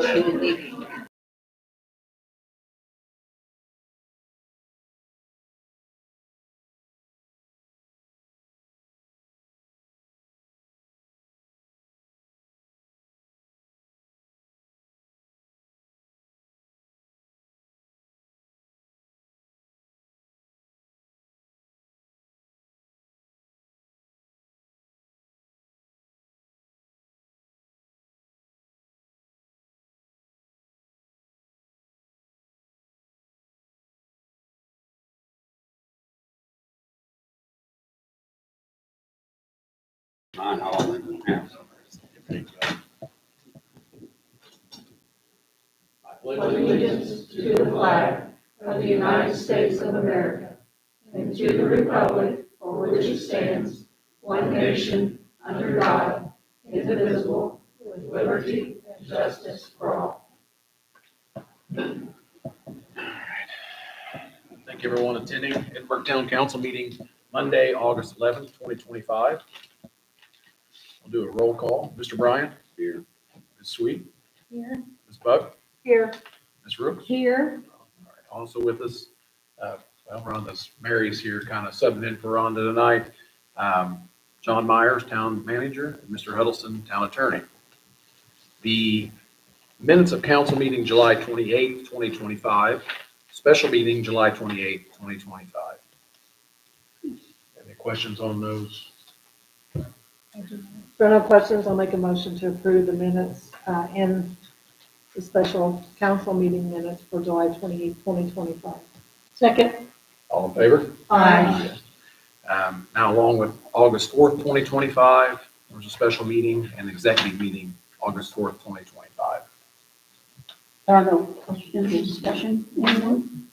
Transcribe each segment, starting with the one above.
opportunity. Allegiance to the flag of the United States of America and to the republic for which it stands, one nation, under God, indivisible, with liberty and justice for all. Thank you, everyone attending Edinburgh Town Council meeting Monday, August 11th, 2025. We'll do a roll call. Mr. Bryant? Here. Ms. Sweet? Here. Ms. Buck? Here. Ms. Rooks? Here. All right. Also with us, Rhonda's, Mary's here kind of subbing in for Rhonda tonight. John Myers, Town Manager, and Mr. Huddleston, Town Attorney. The minutes of council meeting July 28th, 2025. Special meeting July 28th, 2025. Any questions on those? If there are no questions, I'll make a motion to approve the minutes and the special council meeting minutes for July 28th, 2025. Second. All in favor? Aye. Now, along with August 4th, 2025, there was a special meeting and executive meeting August 4th, 2025. There are no questions or discussion. Anyone?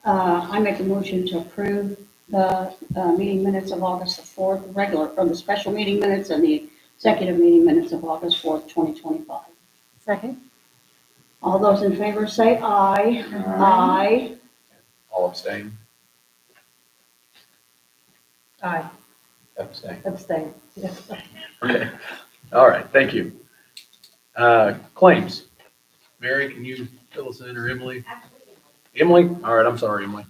I make a motion to approve the meeting minutes of August the 4th, regular, from the special meeting minutes and the executive meeting minutes of August 4th, 2025. Second? All those in favor say aye. Aye. All abstain? Aye. Abstain. Abstain. Yes. Okay. All right, thank you. Claims. Mary, can you fill us in, or Emily? Emily? All right, I'm sorry, Emily.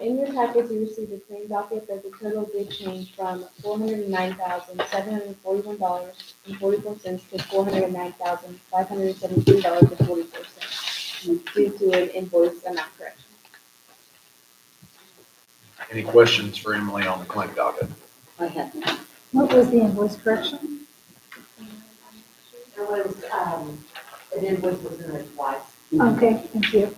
In your package, you received a claim docket that the total did change from $409,741.44 to $409,517.44 due to an invoice amount correction. Any questions for Emily on the claim docket? I have none. What was the invoice correction? There was, an invoice was in there twice. Okay, thank you.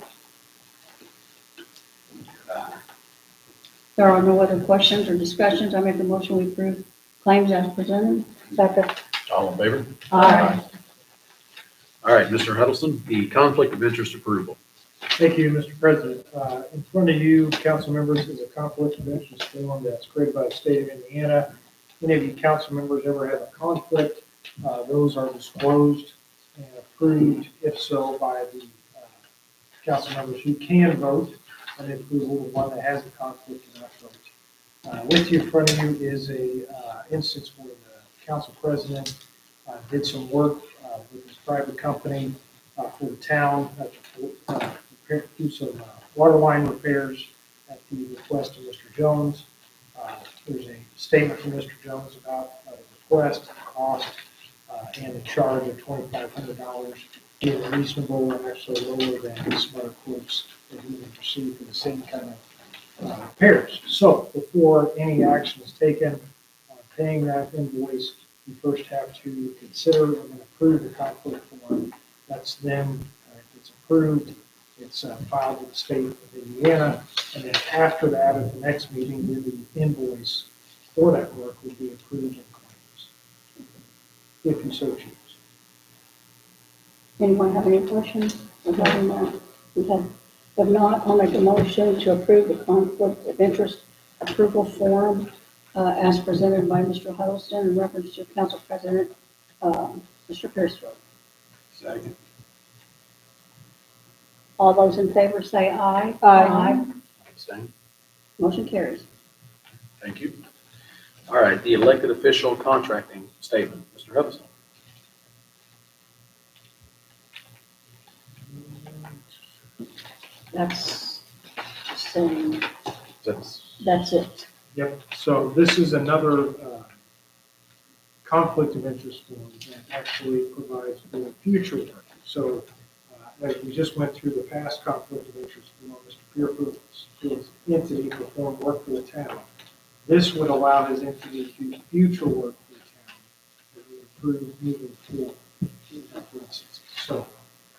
There are no other questions or discussions. I make a motion we approve claims as presented. Second? All in favor? Aye. All right, Mr. Huddleston, the conflict of interest approval. Thank you, Mr. President. In front of you, council members, is a conflict of interest form that's created by the state of Indiana. Any of you council members ever have a conflict, those are disclosed and approved, if so, by the council members who can vote, and approval, the one that has a conflict cannot vote. With you in front of you is a instance where the council president did some work with his private company for the town to do some water line repairs at the request of Mr. Jones. There's a statement from Mr. Jones about the request, the cost, and the charge of $2,500 being reasonable and actually lower than some other quotes that we would receive for the same kind of repairs. So before any action is taken on paying that invoice, you first have to consider and approve the conflict form. That's then, it's approved, it's filed with the state of Indiana, and then after that, at the next meeting, then the invoice for that work will be approved in claims, if you so choose. Anyone have any questions regarding that? If not, I'll make a motion to approve the conflict of interest approval form as presented by Mr. Huddleston in reference to Council President Mr. Pierceville. Second. All those in favor say aye. Aye. Abstain. Motion carries. Thank you. All right, the elected official contracting statement, Mr. Huddleston. That's saying, That's, that's it. Yep, so this is another conflict of interest form that actually provides for future work. So as we just went through the past conflict of interest form, Mr. Pierpoint's entity performed work for the town. This would allow his entity to do future work for the town that would improve moving forward. For instance. So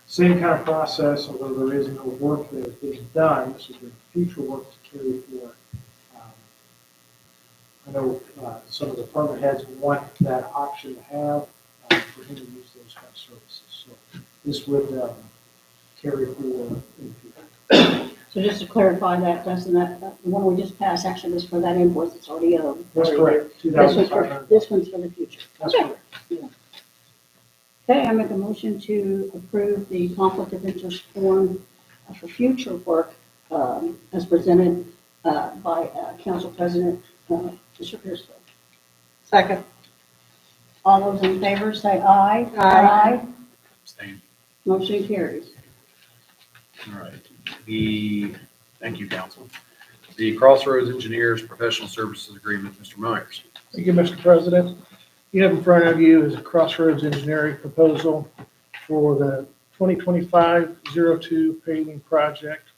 same kind of process, although there is no work that is being done, this would be future work to carry forward. I know some of the department heads want that option to have for him to use those kind of services. So this would carry forward in the future. So just to clarify that, Dustin, that the one we just passed actually was for that invoice that's already owed. That's correct. This one's for the future. That's Okay. correct. Okay, I make a motion to approve the conflict of interest form for future work as presented by Council President Mr. Pierceville. Second. All those in favor say aye. Aye. abstain. Motion carries. All right. Thank you, council. The Crossroads Engineers Professional Services Agreement, Mr. Myers. Thank you, Mr. President. You have in front of you is a Crossroads Engineering proposal for the 2025-02 paving project.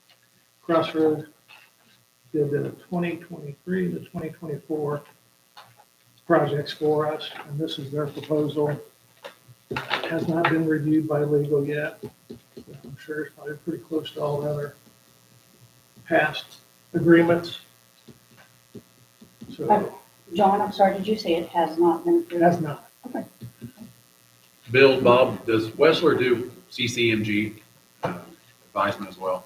Crossroads did the 2023 to 2024 projects for us, and this is their proposal. It has not been reviewed by legal yet. I'm sure it's probably pretty close to all the other past agreements. So John, I'm sorry, did you say it has not been it approved? has not. Bill, Bob, does Wessler do CCMG advisement as well?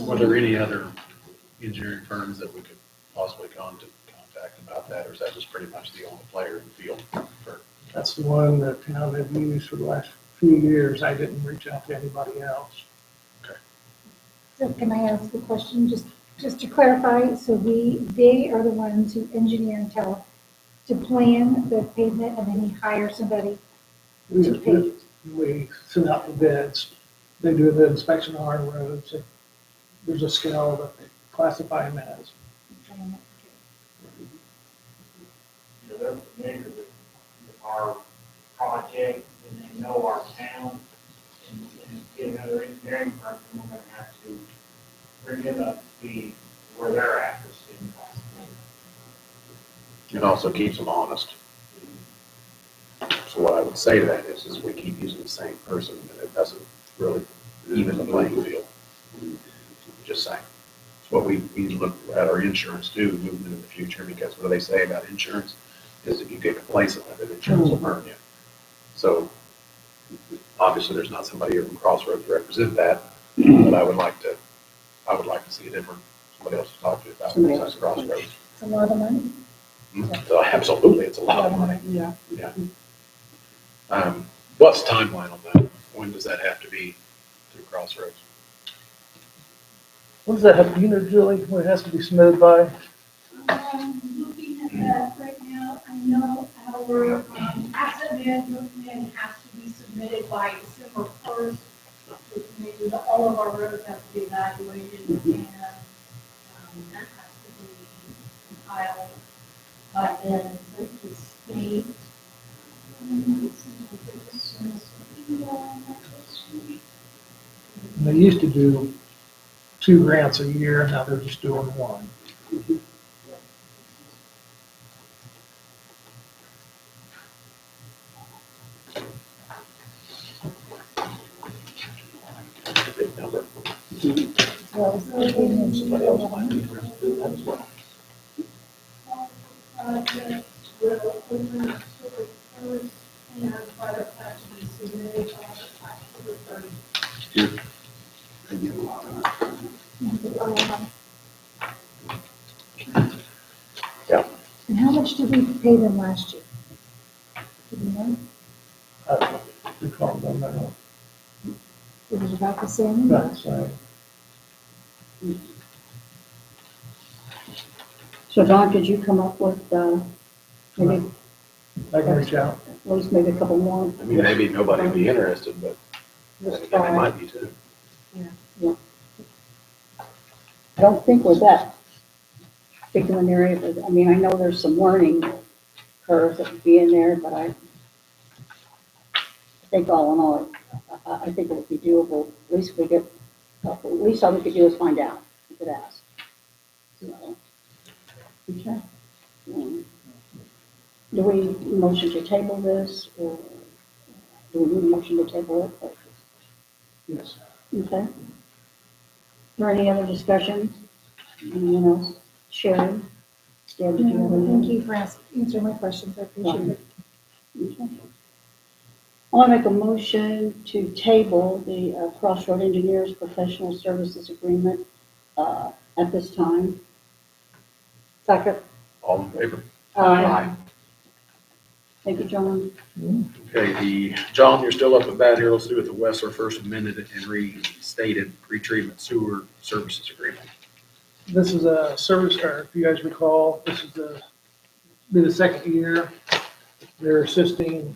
Were there any other engineering firms that we could possibly contact about that, or is that just pretty much the only player in the field? That's the one that town had used for the last few years. I didn't reach out to anybody else. So can I ask a question, just to clarify, so they are the ones who engineer and tell to plan the pavement, and then he hires somebody to pave? We send out the bids. They do the inspection on our roads. There's a scale that they classify them as. They're familiar with our project, and they know our town, and get another engineering firm, and we're gonna have to bring them up to speed where they're at this thing. It also keeps them honest. So what I would say to that is we keep using the same person, and it doesn't really even the playing field. Just saying. It's what we look at our insurance too, moving into the future, because what do they say about insurance? Is if you get complacent with it, insurance will burn you. So obviously, there's not somebody here from Crossroads to represent that, but I would like to see a different, somebody else to talk to about it besides Crossroads. It's a lot of money. So absolutely, it's a lot of money. Yeah. Yeah. What's the timeline on that? When does that have to be through Crossroads? What does that have, do you know, Julie, when it has to be submitted by? Looking at that right now, I know our asset management plan has to be submitted by December 1st, which means that all of our roads have to be evaluated, and that has to be compiled by then with the state. And they used to do 2 grants a year, now they're just doing 1. Big number. Well, it's the pavement. Somebody else might be interested in that as well. Project will open October 1st, and product has to be submitted on October 30th. And how much did we pay them last year? Do you know? I don't recall them now. It was about the same? That's right. So Don, could you come up with, maybe, I can reach out. at least maybe a couple more? I mean, maybe nobody would be interested, but then Just again, they try. might be too. I don't think we're that big of an area, but, I mean, I know there's some learning curves that would be in there, but I think all in all, I think it would be doable. At least we get, at least all we could do is find out, we could ask. So, okay. Do we motion to table this, or do we need a motion to table it? Yes. Okay. Is there any other discussion? Anyone else? Sharon? Deb, did you have Thank anything? you for answering my questions, I appreciate it. Okay. I want to make a motion to table the Crossroad Engineers Professional Services Agreement at this time. Second. All in favor? Aye. Thank you, John. Okay, John, you're still up with that here. Let's do it the Westler First Amended and Restated Pretreatment Sewer Services Agreement. This is a service, or if you guys recall, this is be the second year. They're assisting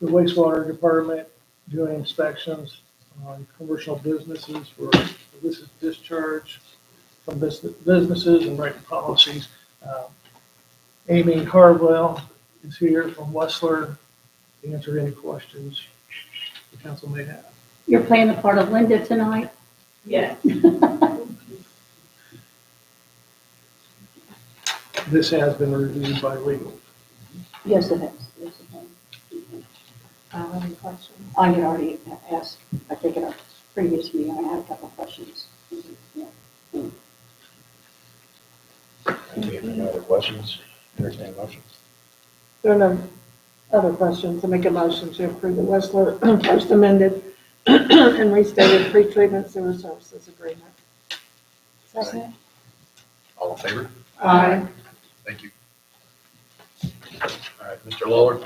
the wastewater department doing inspections on commercial businesses for illicit discharge from businesses and writing policies. Amy Harwell is here from Westler to answer any questions the council may have. You're playing the part of Linda tonight? Yes. This has been reviewed by legal. Yes, it has. Yes, it has. Any questions? I had already asked, I think in a previous meeting, I had a couple of questions. Yeah. Any other questions? Entertain motions? There are no other questions. I make a motion to approve the Westler First Amended and Restated Pretreatment Sewer Services Agreement. Second. All in favor? Aye. Thank you. All right, Mr. Lawler,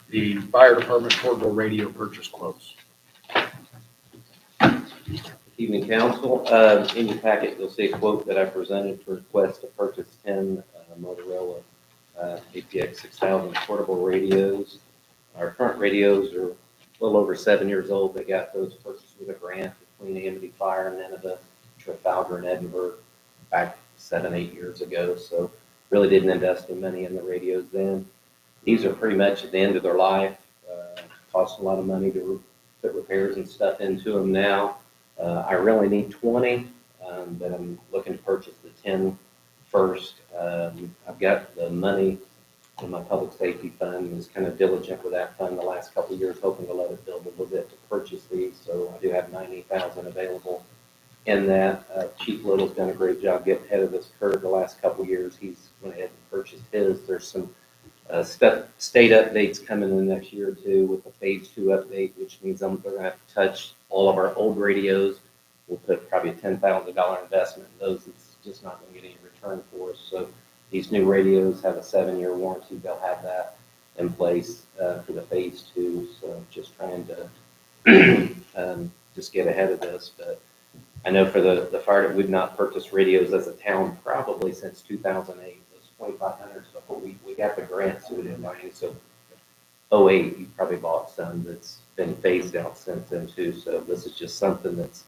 the fire department portable radio purchase quotes. Evening, council. In your packet, you'll see a quote that I presented for request to purchase 10 Motorola APX 6000 portable radios. Our current radios are a little over 7 years old. They got those purchased with a grant between Amity Fire and Nineveh, Trafalgar, and Edinburgh back 7-8 years ago. So really didn't invest in money in the radios then. These are pretty much at the end of their life. Cost a lot of money to put repairs and stuff into them now. I really need 20, but I'm looking to purchase the 10 first. I've got the money in my public safety fund and was kind of diligent with that fund the last couple of years, hoping to let it build a little bit to purchase these. So I do have $90,000 available in that. Chief Little's done a great job getting ahead of this curve the last couple of years. He's went ahead and purchased his. There's some state updates coming in the next year or two with the phase 2 update, which means they're going to have to touch all of our old radios. We'll put probably a $10,000 investment in those. It's just not going to get any return for us. So these new radios have a 7-year warranty. They'll have that in place for the phase 2. So just trying to just get ahead of this. But I know for the fire, we've not purchased radios as a town probably since 2008. 2,500 before we got the grant, so we didn't buy any. So 08, you probably bought some that's been phased out since then too. So this is just something that's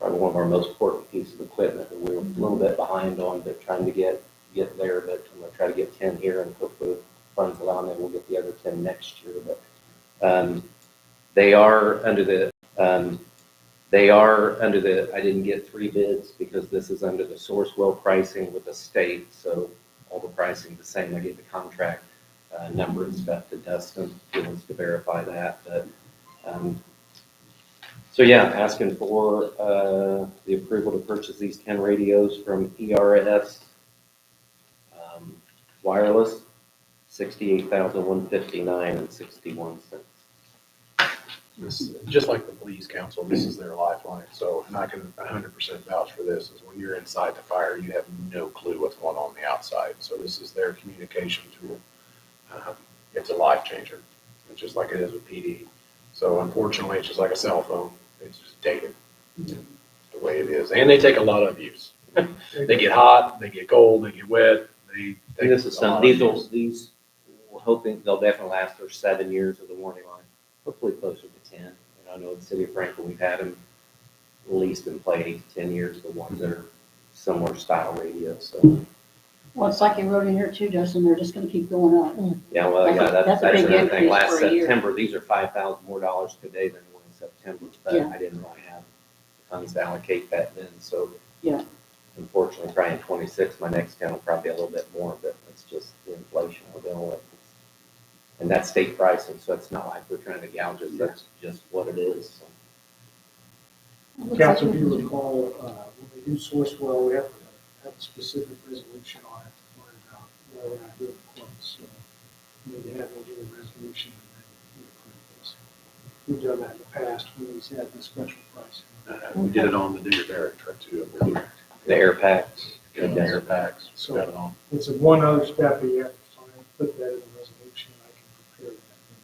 probably one of our most important pieces of equipment that we're a little bit behind on, but trying to get there. But I'm going to try to get 10 here, and hopefully funds allow, and then we'll get the other 10 next year. But they are under the I didn't get 3 bids because this is under the Sourcewell pricing with the state. So all the pricing the same. I gave the contract number and stuff to Dustin. He wants to verify that. But so yeah, asking for the approval to purchase these 10 radios from ERS Wireless, $68,159.61. This, just like the police council, this is their lifeline. So, and I can 100% vouch for this, is when you're inside the fire, you have no clue what's going on the outside. So this is their communication tool. It's a life changer. It's just like it is with PD. So unfortunately, it's just like a cell phone. It's just dated the way it is. And they take a lot of use. They get hot, they get cold, they get wet, they. And this is a lot some, of these use. we're hoping they'll definitely last for 7 years of the warranty line, hopefully closer to 10. And I know in the city of Franklin, we've had them at least in play 8 to 10 years, the ones that are similar style radios, so. Well, it's like you wrote in here too, Justin, they're just gonna keep going up. Yeah, well, yeah, That's that's a big another thing. increase Last for a year. September, these are $5,000 more today than were in September, but Yeah. I didn't really have funds to allocate that then, so. Yeah. Unfortunately, probably in 26, my next count will probably be a little bit more, but it's just the inflation of it. And that's state pricing, so it's not like we're trying to gouge it, that's just what it is, so. It looks like Council, if you we- recall, when we do Sourcewell, we have to have a specific resolution on it, or whether or not do it quotes. So we need to have a new resolution and then we approve this. We've done that in the past when we had the special pricing. We did it on the Digger Derrick truck too, I believe. The air packs. Got the air packs, So- got it on. It's a one other step that you have to sign, put that in the resolution, I can prepare that for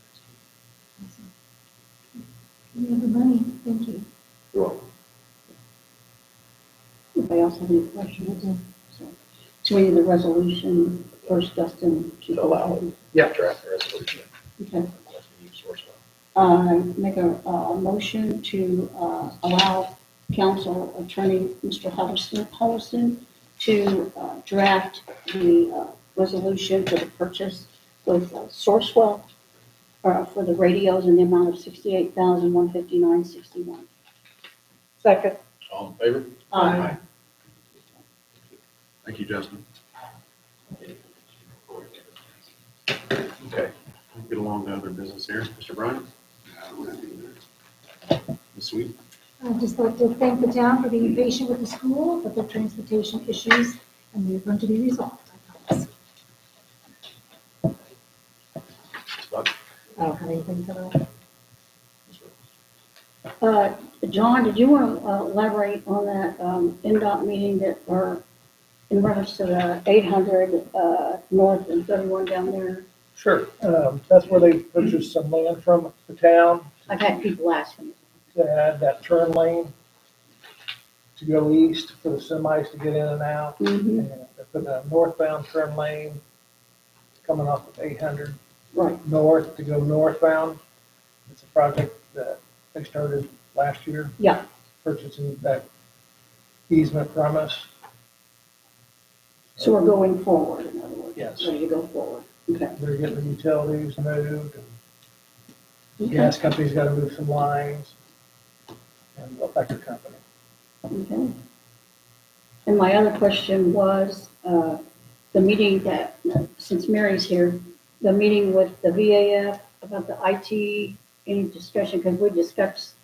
next week. We have the money, thank you. You're welcome. Anybody else have any questions? So we need the resolution first, Justin. To allow it. Yeah. Draft the resolution. Okay. Unless we use Sourcewell. Make a motion to allow council attorney, Mr. Huddleston, to draft the resolution for the purchase with Sourcewell for the radios in the amount of $68,159.61. Second. All in favor? Aye. Thank you, Justin. Okay, we'll get along to other business here. Mr. Bryan? Ms. Sweet? I'd just like to thank the town for being patient with the school, with the transportation issues, and they're going to be resolved, I promise. Ms. Buck? I don't have anything tonight. Ms. Rose? John, did you want to elaborate on that NDOT meeting that, or in reference to the 800 north and 31 down there? Sure. That's where they purchased some land from the town I've had people asking. to add that turn lane to go east for the semis to get in and out. Mm-hmm. And they're putting a northbound turn lane coming off of 800 Right. north to go northbound. It's a project that they started last year. Yeah. Purchasing that easement from us. So we're going forward, in other words. Yes. Ready to go forward. Okay. They're getting the utilities moved and Okay. gas company's got to move some lines and the electric company. Okay. And my other question was, the meeting that, since Mary's here, the meeting with the VAF about the IT, any discussion, because we discussed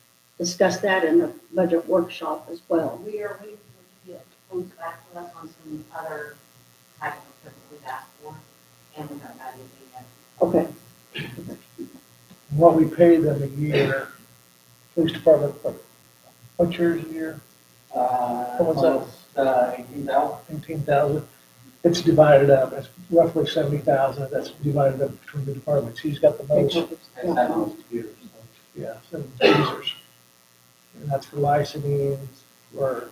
that in the budget workshop as well. We are waiting for you to get quotes back to us on some other type of equipment we've asked for, and we haven't got anything yet. Okay. What we pay them a year, police department, what's yours a year? What's that? 18,000. It's divided up. It's roughly 70,000. That's divided up between the departments. He's got the most. Yeah, 7 users. And that's for licensing, for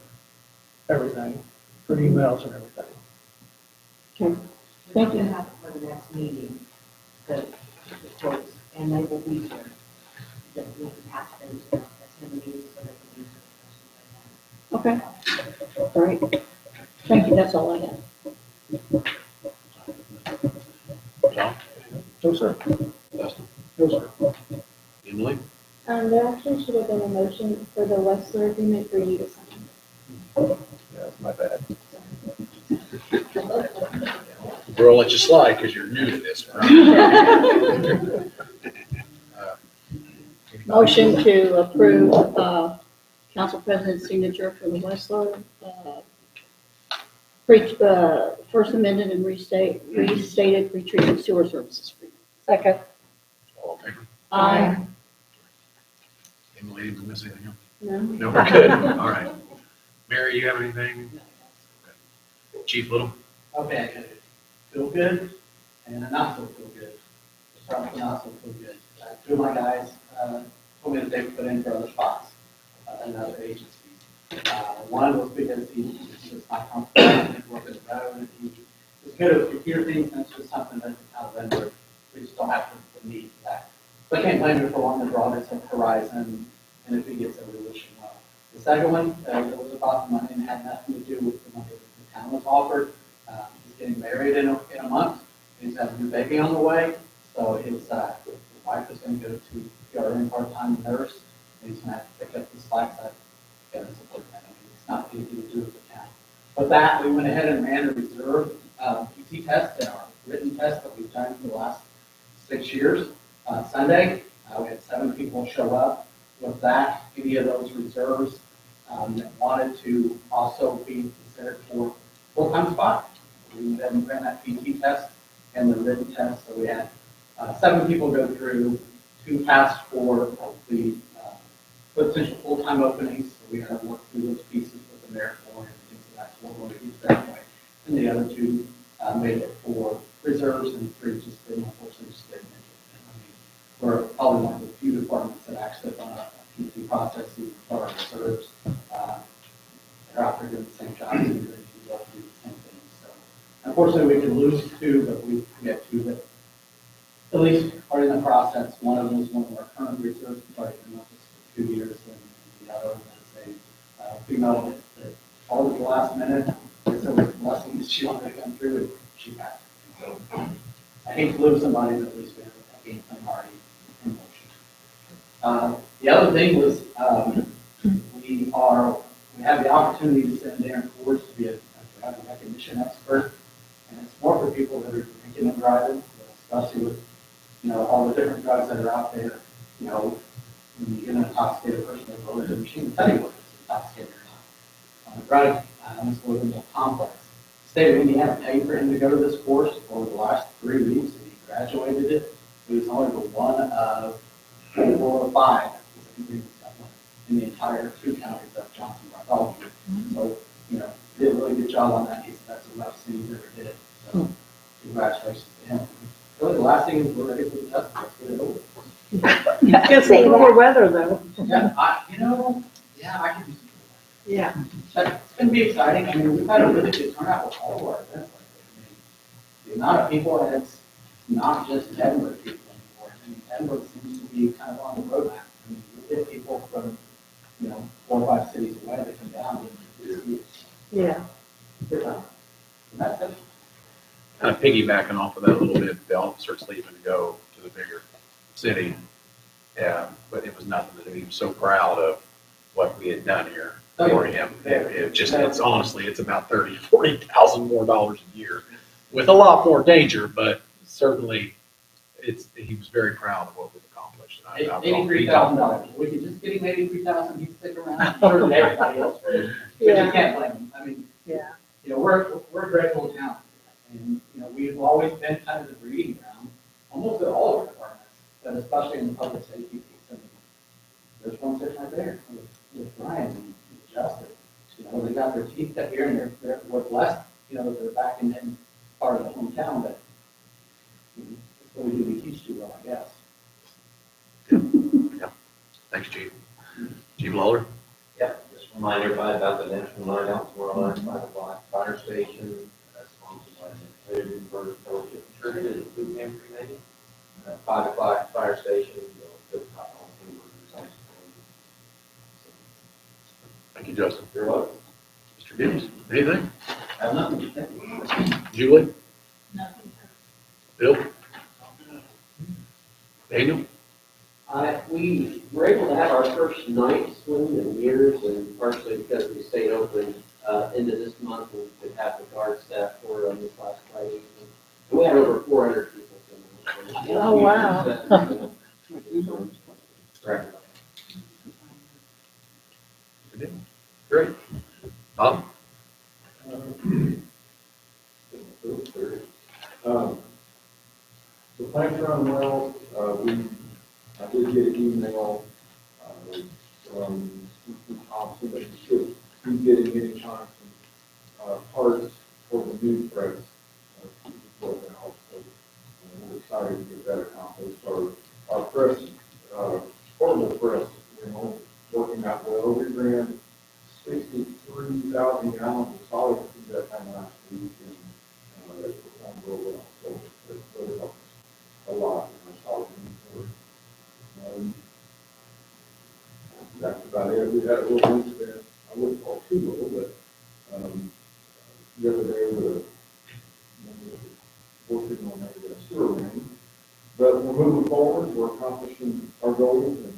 everything, for emails and everything. Thank We're you. gonna have it for the next meeting, the quotes, and they will be here. That we have them to attend the meeting so they can answer questions like that. Okay. All right. Thank you. That's all I have. John? No, sir. Dustin? No, sir. Emily? There actually should have been a motion for the Westler agreement for you to sign. Yeah, that's my bad. We'll let you slide because you're new to this. Right? Motion to approve, council president's signature for the Westler, first amended and restated pre-treatment sewer services agreement. Second. All in favor? Aye. Emily, did we miss anything else? No? No, we're good. All right. Mary, you have anything? Okay. Chief Little? Okay, good. Feel good and a not so feel good. Let's start with the not so feel good. Two of my guys told me that they put in for other spots in other agencies. One was because he was not comfortable working the road, and he was good at computer things, and it's just something that out of vendor, we just don't have the need for that. So I can't blame him for wanting to draw this horizon, and if he gets it, we wish him well. The second one, it was about the money and had nothing to do with the money that the town was offered. He's getting married in a month. He's having a new baby on the way. So his wife is going to go to PRN part-time nurse. And he's going to have to pick up the slack side. And support that. I mean, it's not anything to do with the town. With that, we went ahead and ran a reserve PT test and our written test that we've done for the last 6 years. Sunday, we had 7 people show up. With that, any of those reserves that wanted to also be considered for full-time spot. We went ahead and ran that PT test and the written test. So we had 7 people go through, 2 passed for the potential full-time openings. So we had to work through those pieces with the merit board and things like that. So we're going to use that way. And the other 2 made it for reserves, and 3 just didn't, unfortunately, just didn't make it. I mean, we're probably one of the few departments that actually run a PT process for our reserves. They're out there doing the same job, and they're able to do the same thing. So unfortunately, we can lose 2, but we have 2 that at least are in the process. One of them is one of our current reserves, who's already been with us for 2 years, and the other is a female that called at the last minute. And so with blessings, she wanted to come through, and she passed. So I hate to lose somebody, but at least we have a game plan already in motion. The other thing was we have the opportunity to send Darren Forge to be a driver recognition expert, and it's more for people that are drinking and driving, especially with all the different drugs that are out there. When you get an intoxicated person, they roll into the machine to tell you whether it's intoxicated or not. On the drug, it's a little more complex. The state of Indiana paid for him to go to this course over the last 3 weeks, and he graduated it. He was only the one of 4 or 5 in the entire 2 counties of Johnson Bartholomew. So, he did a really good job on that. That's the best thing he's ever did. So, congratulations to him. Really, the last thing is we're ready for the test. Let's get it over. It's a little more weather though. Yeah, I can do some. Yeah. But it's going to be exciting. I mean, we've had a really good turnout with all of our events. The amount of people, and it's not just Edinburgh people anymore. I mean, Edinburgh seems to be kind of on the roadmap. I mean, we get people from, 4 or 5 cities away that come down and see it. Yeah. And that's it. Kind of piggybacking off of that a little bit, the officer's leaving to go to the bigger city. Yeah, but it was nothing that he was so proud of what we had done here for him. It's honestly, it's about $30,000 to $40,000 more dollars a year with a lot more danger, but certainly he was very proud of what we've accomplished. $83,000. We could just get him $83,000, he'd stick around. Sure, and everybody else would. But you can't blame him. I mean, Yeah. we're a grateful town, and we've always been kind of the breeding ground, almost at all our departments, but especially in the public safety piece. I mean, there's one sitting right there with Ryan and Justin. They got their teeth cut here, and they're what's left. They're back in part of the hometown, but that's what we do. We teach too well, I guess. Yeah. Thanks, Chief. Chief Lawler? Yeah, just remind everybody about the National Night Out tomorrow night by the Black Fire Station, sponsored by the Clearview First Fellowship Church and Food Pantry Maybe. 5 o'clock fire station, they'll put top on hamburgers. Thank you, Justin. You're welcome. Mr. Gibbs, anything? I have nothing. Julie? Nothing. Bill? Daniel? We were able to have our first night swim in years, and partially because we stayed open into this month, we could have the guard staff for this last Friday evening. And we had over 400 people come. Oh, wow. Correct. Great. Bob? The plants run well. I did get an email from Steve Thompson that we should be getting any time from parts for the new press. We're excited to get that accomplished. Our press, portable press, working out well. We ran 63,000 gallons of solid through that time last week, and that's performed real well. So it really helps a lot in our solid inventory. That's about it. We had a little incident, I wouldn't call it too little, but the other day with working on a sewer main. But we're moving forward, we're accomplishing our goals, and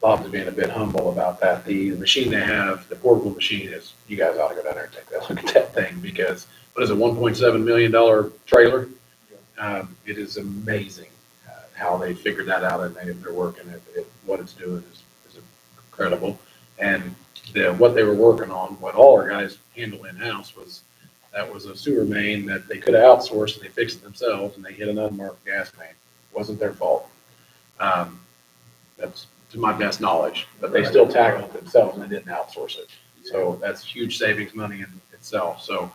Bob's being a bit humble about that. The machine they have, the portable machine is, you guys ought to go down there and take that look at that thing because, what is it, $1.7 million trailer? It is amazing how they figured that out and they're working it. What it's doing is incredible. And what they were working on, what all our guys handle in-house that was a sewer main that they could have outsourced and they fixed it themselves and they hit an unmarked gas main. It wasn't their fault. That's to my best knowledge, but they still tackled it themselves and they didn't outsource it. So that's huge savings money in itself. So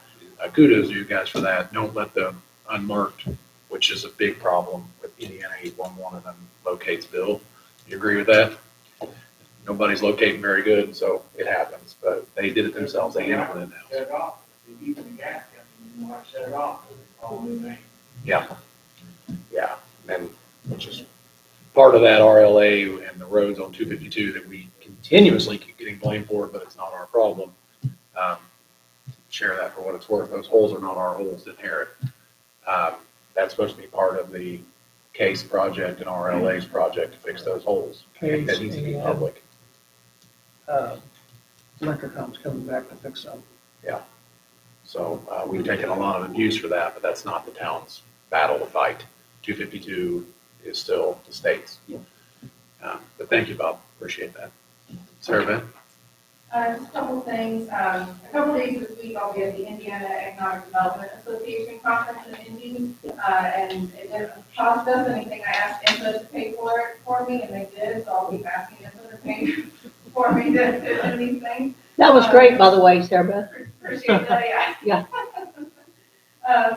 kudos to you guys for that. Don't let the unmarked, which is a big problem with Indiana 811 of them locates bill. You agree with that? Nobody's locating very good, so it happens, but they did it themselves. They handled it Shut now. it off. If you keep the gas company, you want to shut it off, because it's all new thing. Yeah. Yeah. And which is part of that RLA and the roads on 252 that we continuously keep getting blamed for, but it's not our problem. Share that for what it's worth. Those holes are not our holes to inherit. That's supposed to be part of the CASE project and RLA's project to fix those holes. CASE That needs to be and- public. Electricom's coming back to fix them. Yeah. So we've taken a lot of abuse for that, but that's not the town's battle to fight. 252 is still the state's. But thank you, Bob. Appreciate that. Sarah Beth? Just a couple things. A couple days this week, I'll be at the Indiana Economic Development Association Conference in Indy. And it didn't cost us anything. I asked INPA to pay for it for me, and they did, so I'll be asking INPA to pay for me to do these things. That was great, by the way, Sarah Beth. Appreciate that, yeah. Yeah.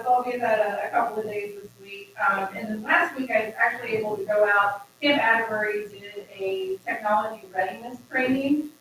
So I'll be at that a couple of days this week. And then last week, I was actually able to go out. Camp Atterbury did a technology readiness training.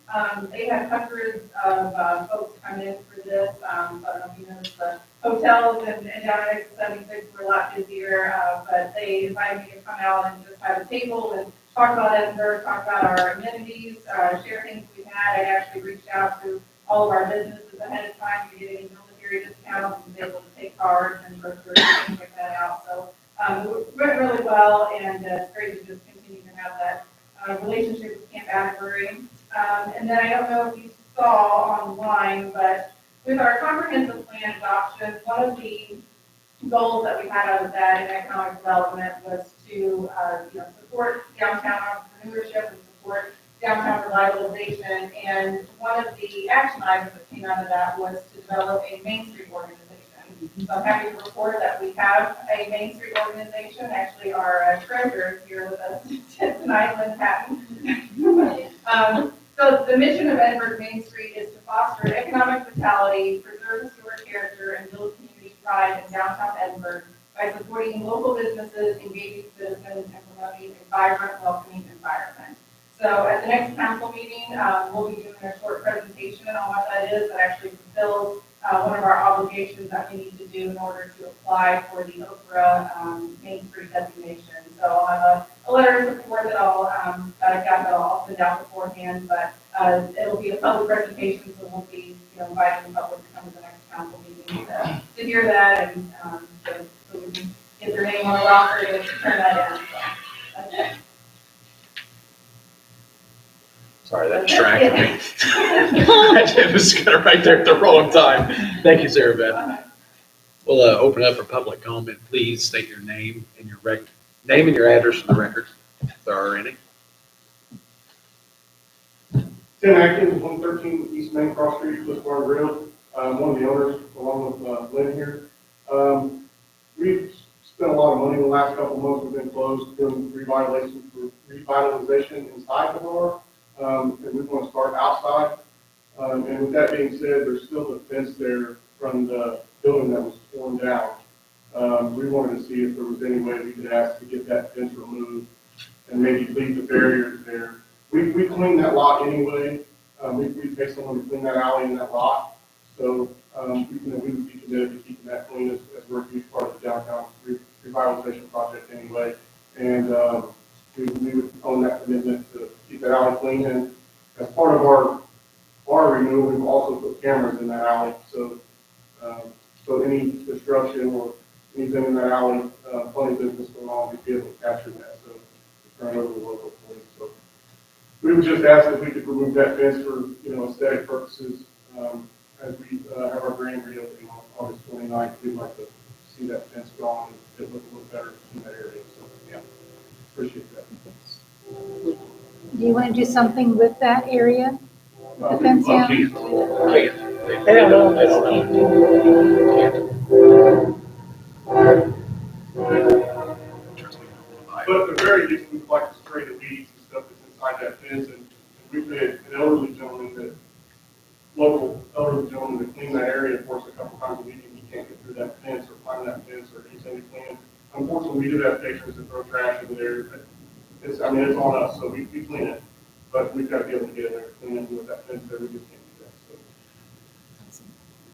They had hundreds of folks come in for this. I don't know if you noticed, the hotels and down at 76 were a lot busier, but they invited me to come out and just have a table and talk about Edinburgh, talk about our amenities, share things we had. I actually reached out to all of our businesses ahead of time to get any military discounts and was able to take cards and brochures and things like that out. So it went really well, and it's great to just continue to have that relationship with Camp Atterbury. And then I don't know if you saw online, but with our comprehensive plan adoption, one of the goals that we had out of that in economic development was to support downtown entrepreneurship and support downtown revitalization. And one of the action items that came out of that was to develop a Main Street organization. So I'm happy to report that we have a Main Street organization. Actually, our treasurer is here with us tonight, Lynn Patton. So the mission of Edinburgh Main Street is to foster economic vitality, preserve historic character, and build community pride in downtown Edinburgh by supporting local businesses, engaging citizens, and promoting a vibrant, welcoming environment. So at the next council meeting, we'll be doing a short presentation on what that is that actually fulfills one of our obligations that we need to do in order to apply for the Okra Main Street designation. So I'll have a letter of support that I'll send out beforehand, but it'll be a public presentation, so we'll be inviting the public to come to the next council meeting to hear that and so we can get their name on the roster and turn that in. So that's it. Sorry, that distracted me. It was kind of right there at the wrong time. Thank you, Sarah Beth. We'll open up for public comment. Please state your name and your name and your address for the record, if there are any. Tim Atkins, 113 East Main Cross Street, Clifford Grill. I'm one of the owners, along with Lynn here. We've spent a lot of money the last couple of months. We've been closed doing revitalization inside the bar, and we want to start outside. And with that being said, there's still a fence there from the building that was torn down. We wanted to see if there was any way we could ask to get that fence removed and maybe leave the barriers there we clean that lot anyway. We pay someone to clean that alley and that lot. So, we would be committed to keeping that clean as we're a huge part of the downtown revitalization project anyway. And, we would own that commitment to keep that alley clean. And as part of our renewal, we've also put cameras in that alley. So, so any destruction or anything in that alley, funny business going on, we'd be able to capture that. So, turn it over to the local police. So, we would just ask if we could remove that fence for, aesthetic purposes. As we have our grand reopening on August 29th, we'd like to see that fence gone and it look a little better in that area. So, yeah, appreciate that. Do you want to do something with that area? With the fence Well, down? they don't know. But at the very least, we'd like to spray the weeds and stuff that's inside that fence. And we've had an elderly gentleman local elderly gentleman to clean that area for us a couple times a week, and he can't get through that fence or climb that fence or anything to clean. Unfortunately, we do have patrons that throw trash in there. It's on us, so we clean it, but we've got to be able to get in there and clean it with that fence there. We just can't do that.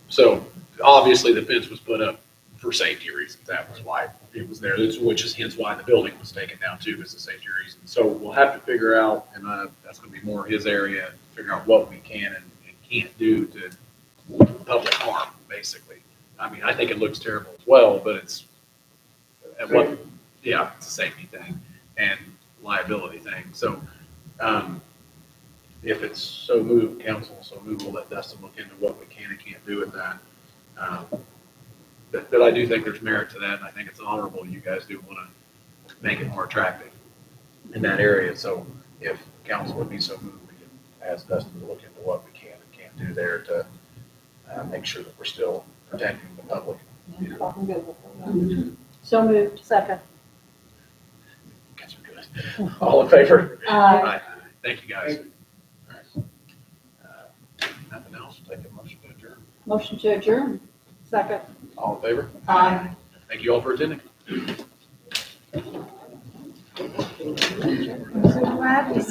So obviously the fence was put up for safety reasons. That was why it was there, which is hence why the building was taken down too, is a safety reason. So we'll have to figure out, and that's going to be more his area, figure out what we can and can't do to public harm, basically. I mean, I think it looks terrible as well, but it's a safety thing and liability thing. So, if it's so moved, council so moved, we'll let Dustin look into what we can and can't do with that. But I do think there's merit to that, and I think it's honorable. You guys do want to make it more attractive in that area. So if council would be so moved, we can ask Dustin to look into what we can and can't do there to make sure that we're still protecting the public. So moved. Second. Guys are good. All in favor? Aye. Thank you, guys. All right. Nothing else? Take a motion to adjourn. Motion to adjourn. Second. All in favor? Aye. Thank you all for attending. I'm so glad we